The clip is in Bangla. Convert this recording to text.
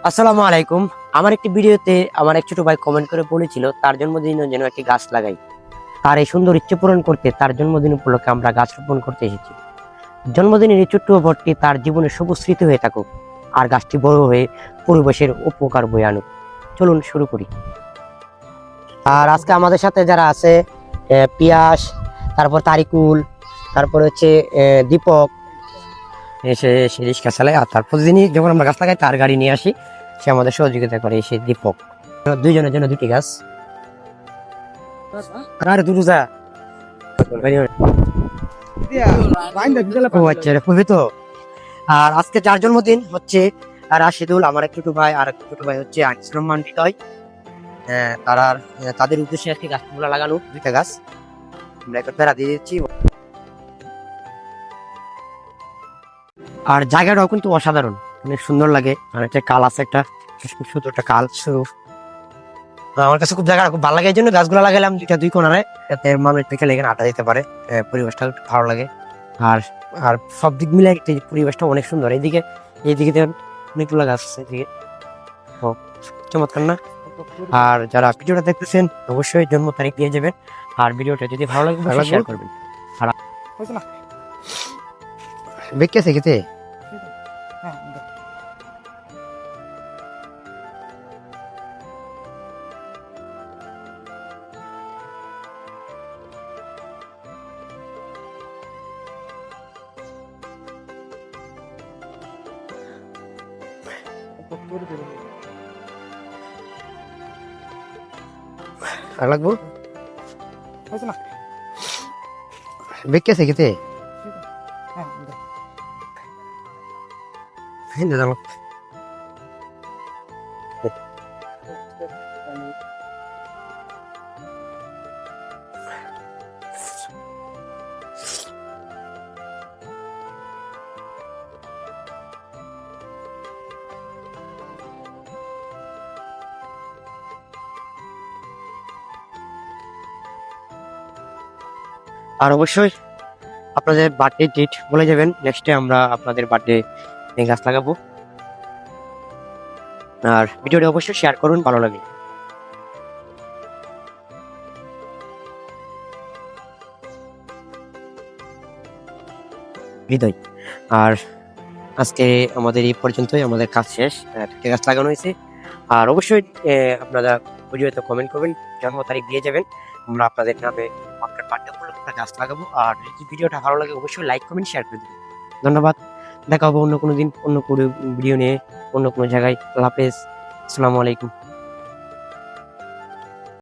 আসসালামু আলাইকুম। আমার একটি ভিডিওতে আমার এক ছোট ভাই কমেন্ট করে বলেছিল তার জন্মদিনে যেন একটি গাছ লাগাই। তার এই সুন্দর ইচ্ছে পূরণ করতে তার জন্মদিন উপলক্ষে আমরা গাছ রোপণ করতে এসেছি। জন্মদিনের এই ছোট্ট উপহারটি তার জীবনে সবুজ স্মৃতি হয়ে থাকুক, আর গাছটি বড় হয়ে পরিবেশের উপকার বয়ে আনুক। চলুন শুরু করি। আর আজকে আমাদের সাথে যারা আছে, পিয়াস, তারপর তারিকুল, তারপর হচ্ছে দীপক, সে রিক্সা চালায়। আর তার প্রতিদিনই যখন আমরা গাছ লাগাই তার গাড়ি নিয়ে আসি, সে আমাদের সহযোগিতা করে। সে দীপক, দুইজনের জন্য দুটি গাছ। আর দুটো যা ও আচ্ছা খুবই তো। আর আজকে যার জন্মদিন হচ্ছে রাশিদুল, আমার এক ছোট ভাই, আর এক ছোট ভাই হচ্ছে আনিসুর হৃদয়। তারা তাদের উদ্দেশ্যে আজকে গাছগুলো লাগানো, দুইটা গাছ আমরা একটা বেড়া দিয়ে দিচ্ছি। আর জায়গাটাও কিন্তু অসাধারণ, অনেক সুন্দর লাগে। আর একটা কাল আছে, একটা খুব সুন্দর একটা কাল শুরু। আমার কাছে খুব জায়গা খুব ভালো লাগে, এই জন্য গাছগুলো লাগালাম দুই কোণারে, যাতে মানুষ থেকে লেগে আড্ডা দিতে পারে। পরিবেশটা একটু ভালো লাগে। আর আর সব দিক মিলে পরিবেশটা অনেক সুন্দর। এইদিকে অনেকগুলো গাছ আছে এদিকে, চমৎকার না? আর যারা ভিডিওটা দেখতেছেন অবশ্যই জন্ম তারিখ দিয়ে যাবেন। আর ভিডিওটা যদি ভালো লাগে শেয়ার করবেন। আর বেঁকে খেতে আর লাগবো বেঁকে খেতে আর অবশ্যই আপনাদের বার্থডে ডেট বলে যাবেন, নেক্সটে আমরা আপনাদের বার্থডে গাছ লাগাবো। আর ভিডিওটা অবশ্যই শেয়ার করুন ভালো লাগে। হৃদয়। আর আজকে আমাদের এই পর্যন্তই, আমাদের কাজ শেষ। একটা গাছ লাগানো হয়েছে। আর অবশ্যই আপনারা ভিডিওতে কমেন্ট করবেন, জন্ম তারিখ দিয়ে যাবেন, আমরা আপনাদের নামে আপনার বার্থডে উপলক্ষে গাছ লাগাবো। আর যদি ভিডিওটা ভালো লাগে অবশ্যই লাইক কমেন্ট শেয়ার করে দেবেন। ধন্যবাদ। দেখা হবে অন্য কোনো দিন, অন্য কোনো ভিডিও নিয়ে, অন্য কোনো জায়গায়। আল্লাহ হাফেজ। আসসালামু আলাইকুম।